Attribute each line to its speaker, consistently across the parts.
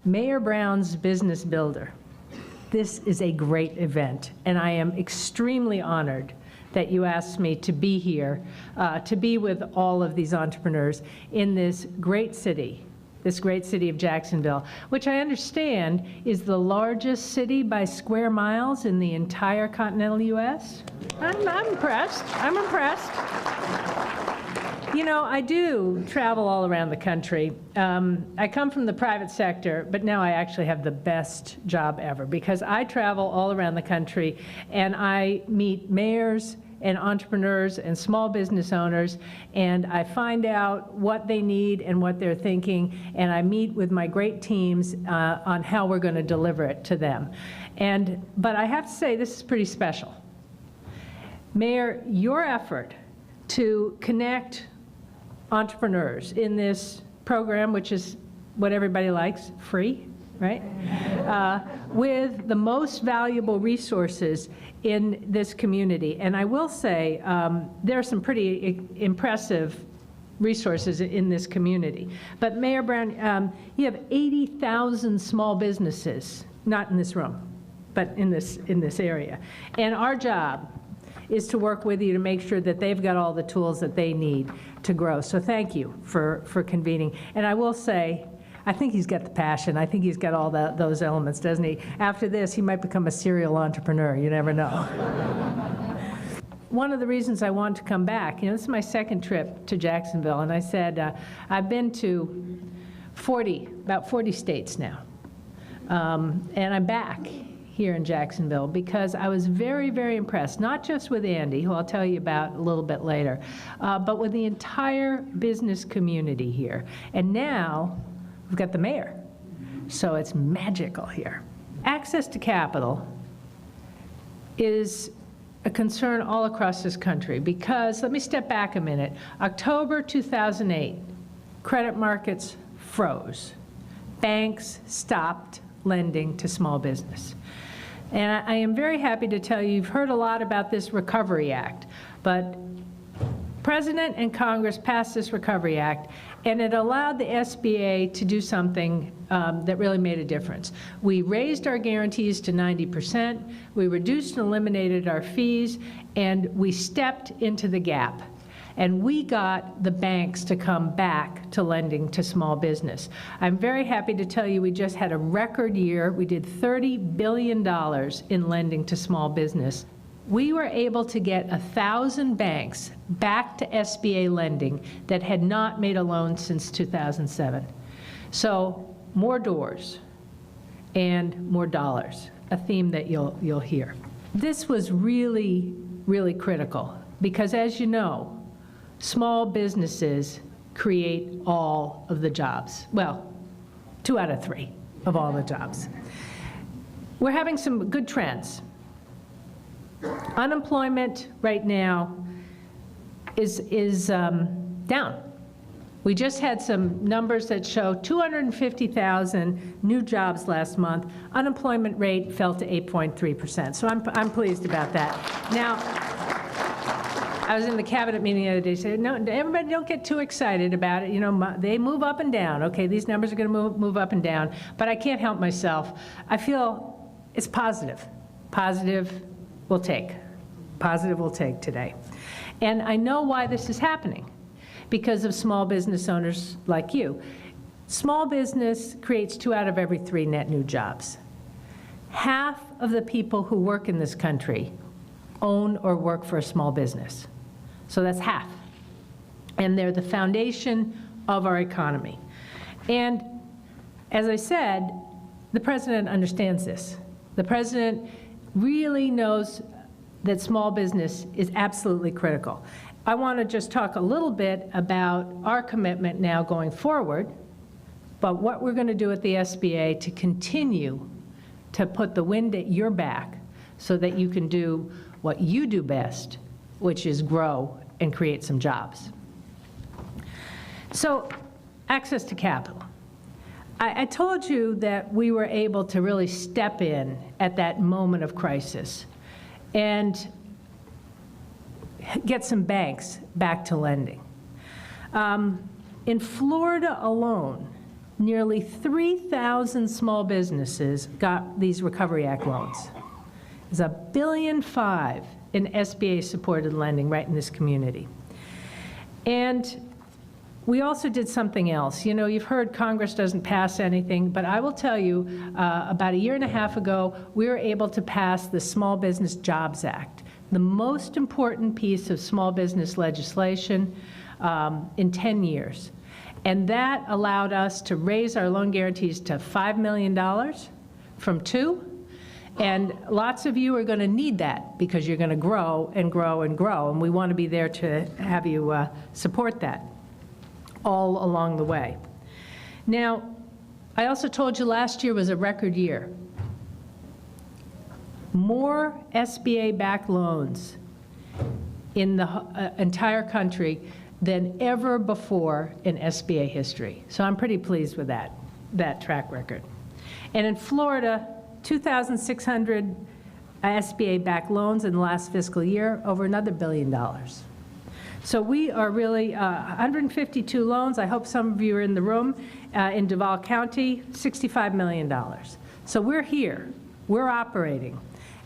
Speaker 1: Mayor Brown's Business Builder. This is a great event, and I am extremely honored that you asked me to be here, to be with all of these entrepreneurs in this great city of Jacksonville, which I understand is the largest city by square miles in the entire continental U.S. I'm impressed. I'm impressed. You know, I do travel all around the country. I come from the private sector, but now I actually have the best job ever because I travel all around the country and I meet mayors and entrepreneurs and small business owners, and I find out what they need and what they're thinking, and I meet with my great teams on how we're going to deliver it to them. But I have to say, this is pretty special. Mayor, your effort to connect entrepreneurs in this program, which is what everybody likes, free, right? With the most valuable resources in this community. And I will say, there are some pretty impressive resources in this community. But Mayor Brown, you have 80,000 small businesses, not in this room, but in this area. And our job is to work with you to make sure that they've got all the tools that they need to grow. So thank you for convening. And I will say, I think he's got the passion. I think he's got all those elements, doesn't he? After this, he might become a serial entrepreneur. You never know. One of the reasons I want to come back, this is my second trip to Jacksonville, and I said, I've been to about 40 states now. And I'm back here in Jacksonville because I was very, very impressed, not just with Andy, who I'll tell you about a little bit later, but with the entire business community here. And now we've got the mayor, so it's magical here. Access to capital is a concern all across this country because, let me step back a minute, October 2008, credit markets froze. Banks stopped lending to small business. And I am very happy to tell you, you've heard a lot about this Recovery Act, but President and Congress passed this Recovery Act, and it allowed the SBA to do something that really made a difference. We raised our guarantees to 90%, we reduced and eliminated our fees, and we stepped into the gap. And we got the banks to come back to lending to small business. I'm very happy to tell you we just had a record year. We did $30 billion in lending to small business. We were able to get 1,000 banks back to SBA lending that had not made a loan since 2007. So more doors and more dollars, a theme that you'll hear. This was really, really critical because, as you know, small businesses create all of the jobs. Well, 2 out of 3 of all the jobs. We're having some good trends. Unemployment right now is down. We just had some numbers that show 250,000 new jobs last month. Unemployment rate fell to 8.3%. So I'm pleased about that. Now, I was in the cabinet meeting the other day, said, no, everybody don't get too excited about it. They move up and down. Okay, these numbers are going to move up and down, but I can't help myself. I feel it's positive. Positive will take. Positive will take today. And I know why this is happening, because of small business owners like you. Small business creates 2 out of every 3 net new jobs. Half of the people who work in this country own or work for a small business. So that's half. And they're the foundation of our economy. And as I said, the president understands this. The president really knows that small business is absolutely critical. I want to just talk a little bit about our commitment now going forward, but what we're going to do at the SBA to continue to put the wind at your back so that you can do what you do best, which is grow and create some jobs. So, access to capital. I told you that we were able to really step in at that moment of crisis and get some banks back to lending. In Florida alone, nearly 3,000 small businesses got these Recovery Act loans. There's $1.5 billion in SBA-supported lending right in this community. And we also did something else. You know, you've heard Congress doesn't pass anything, but I will tell you, about 1.5 years ago, we were able to pass the Small Business Jobs Act, the most important piece of small business legislation in 10 years. And that allowed us to raise our loan guarantees to $5 million from $2 million. And lots of you are going to need that because you're going to grow and grow and grow, and we want to be there to have you support that all along the way. Now, I also told you last year was a record year. More SBA-backed loans in the entire country than ever before in SBA history. So I'm pretty pleased with that track record. And in Florida, 2,600 SBA-backed loans in the last fiscal year, over another $1 billion. So we are really 152 loans. I hope some of you are in the room. In Duval County, $65 million. So we're here, we're operating,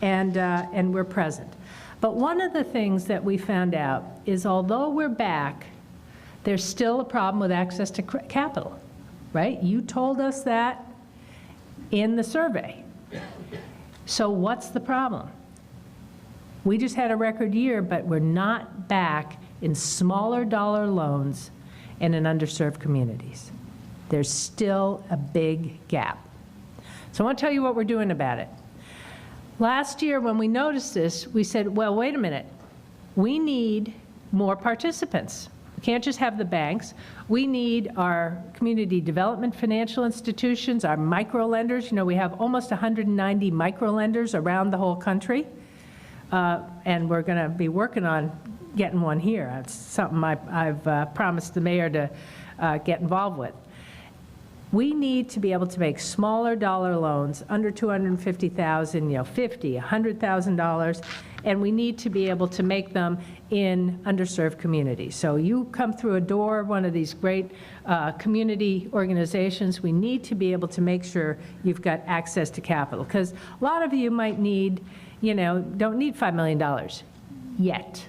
Speaker 1: and we're present. But one of the things that we found out is although we're back, there's still a problem with access to capital, right? You told us that in the survey. So what's the problem? We just had a record year, but we're not back in smaller dollar loans and in underserved communities. There's still a big gap. So I want to tell you what we're doing about it. Last year, when we noticed this, we said, well, wait a minute. We need more participants. We can't just have the banks. We need our community development financial institutions, our micro-lenders. You know, we have almost 190 micro-lenders around the whole country. And we're going to be working on getting one here. It's something I've promised the mayor to get involved with. We need to be able to make smaller dollar loans under $250,000, you know, $50,000, $100,000, and we need to be able to make them in underserved communities. So you come through a door, one of these great community organizations, we need to be able to make sure you've got access to capital, because a lot of you might need, you know, don't need $5 million yet.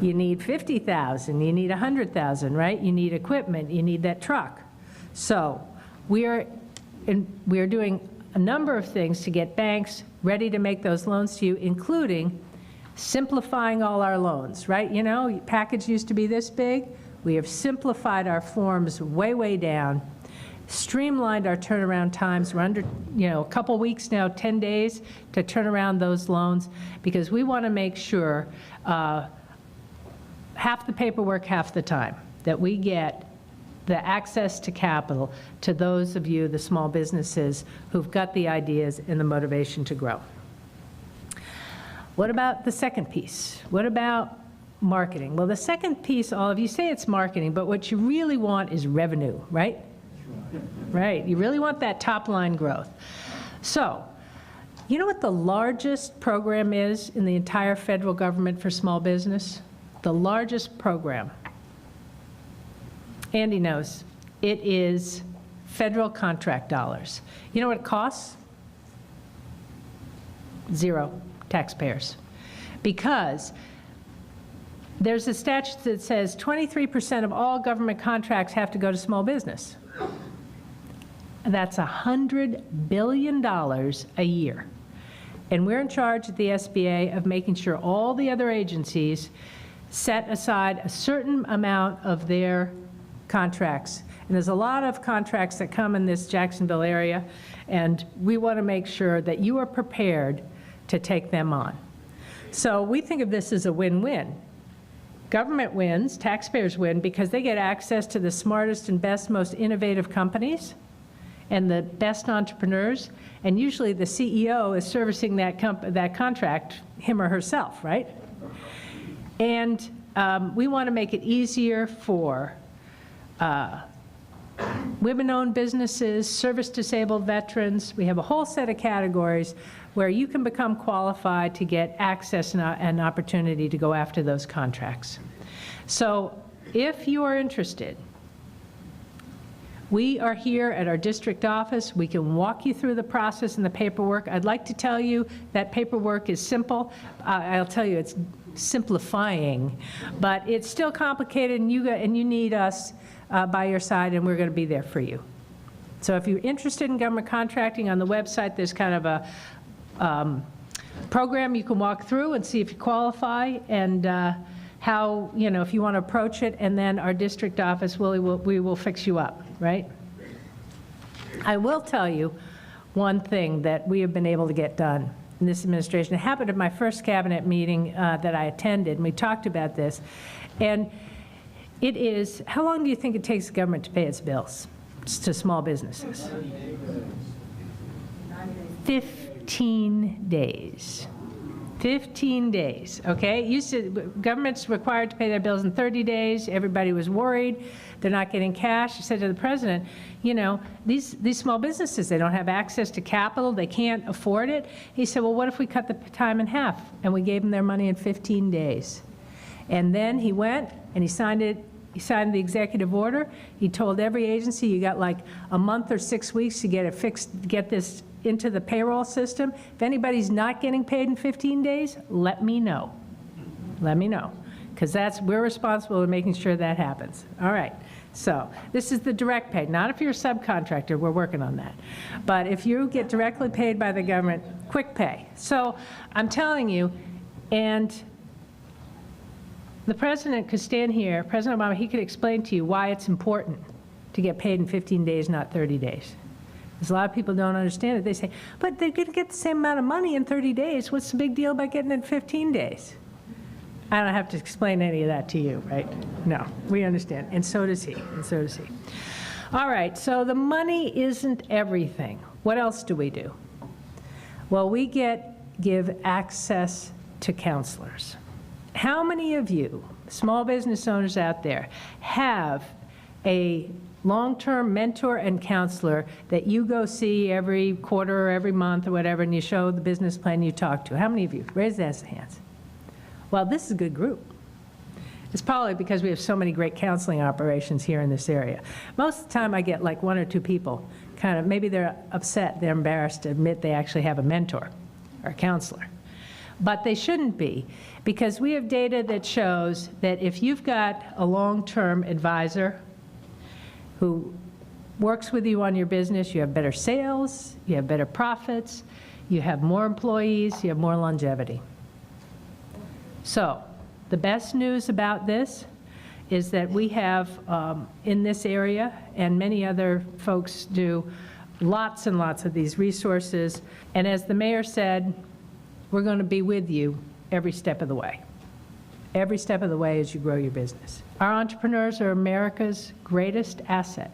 Speaker 1: You need $50,000, you need $100,000, right? You need equipment, you need that truck. So we are doing a number of things to get banks ready to make those loans to you, including simplifying all our loans, right? You know, package used to be this big. We have simplified our forms way, way down, streamlined our turnaround times. We're under, you know, a couple weeks now, 10 days to turn around those loans, because we want to make sure half the paperwork, half the time, that we get the access to capital to those of you, the small businesses, who've got the ideas and the motivation to grow. What about the second piece? What about marketing? Well, the second piece, all of you say it's marketing, but what you really want is revenue, right? Right, you really want that top line growth. So, you know what the largest program is in the entire federal government for small business? The largest program. Andy knows. It is federal contract dollars. You know what it costs? Zero taxpayers. Because there's a statute that says 23% of all government contracts have to go to small business. That's $100 billion a year. And we're in charge at the SBA of making sure all the other agencies set aside a certain amount of their contracts. And there's a lot of contracts that come in this Jacksonville area, and we want to make sure that you are prepared to take them on. So we think of this as a win-win. Government wins, taxpayers win, because they get access to the smartest and best, most innovative companies and the best entrepreneurs, and usually the CEO is servicing that contract, him or herself, right? And we want to make it easier for women-owned businesses, service-disabled veterans. We have a whole set of categories where you can become qualified to get access and an opportunity to go after those contracts. So if you are interested, We are here at our district office. We can walk you through the process and the paperwork. I'd like to tell you that paperwork is simple. I'll tell you it's simplifying, but it's still complicated, and you need us by your side, and we're going to be there for you. So if you're interested in government contracting, on the website there's kind of a program you can walk through and see if you qualify, and how, if you want to approach it, and then our district office, we will fix you up, right? I will tell you one thing that we have been able to get done in this administration. It happened at my first cabinet meeting that I attended, and we talked about this. And it is, how long do you think it takes the government to pay its bills to small businesses? 15 days. 15 days, okay? Government's required to pay their bills in 30 days. Everybody was worried. They're not getting cash. I said to the president, these small businesses, they don't have access to capital. They can't afford it. He said, well, what if we cut the time in half? And we gave them their money in 15 days. And then he went and he signed it. He signed the executive order. He told every agency, you got like a month or 6 weeks to get it fixed, get this into the payroll system. If anybody's not getting paid in 15 days, let me know. Let me know, because we're responsible for making sure that happens. All right, so this is the direct pay. Not if you're a subcontractor, we're working on that. But if you get directly paid by the government, quick pay. So I'm telling you, and the president could stand here, President Obama, he could explain to you why it's important to get paid in 15 days, not 30 days. Because a lot of people don't understand it. They say, but they're going to get the same amount of money in 30 days. What's the big deal about getting it in 15 days? I don't have to explain any of that to you, right? No, we understand. And so does he, and so does he. All right, so the money isn't everything. What else do we do? Well, we give access to counselors. How many of you, small business owners out there, have a long-term mentor and counselor that you go see every quarter or every month or whatever, and you show the business plan you talk to? How many of you? Raise those hands. Well, this is a good group. It's probably because we have so many great counseling operations here in this area. Most of the time I get like 1 or 2 people, kind of, maybe they're upset, they're embarrassed to admit they actually have a mentor or a counselor. But they shouldn't be, because we have data that shows that if you've got a long-term advisor who works with you on your business, you have better sales, you have better profits, you have more employees, you have more longevity. So the best news about this is that we have, in this area, and many other folks do, lots and lots of these resources. And as the mayor said, we're going to be with you every step of the way. Every step of the way as you grow your business. Our entrepreneurs are America's greatest asset.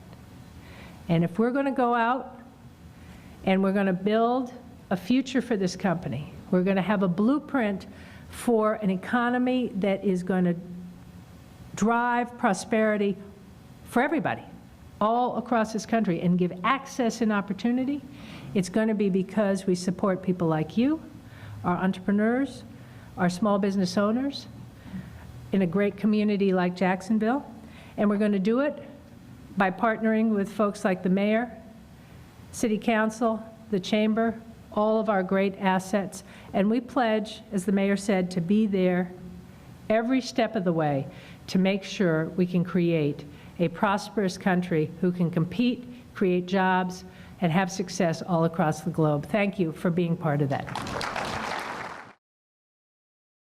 Speaker 1: And if we're going to go out and we're going to build a future for this company, we're going to have a blueprint for an economy that is going to drive prosperity for everybody all across this country and give access and opportunity, it's going to be because we support people like you, our entrepreneurs, our small business owners, in a great community like Jacksonville. And we're going to do it by partnering with folks like the mayor, city council, the chamber, all of our great assets. And we pledge, as the mayor said, to be there every step of the way to make sure we can create a prosperous country who can compete, create jobs, and have success all across the globe. Thank you for being part of that.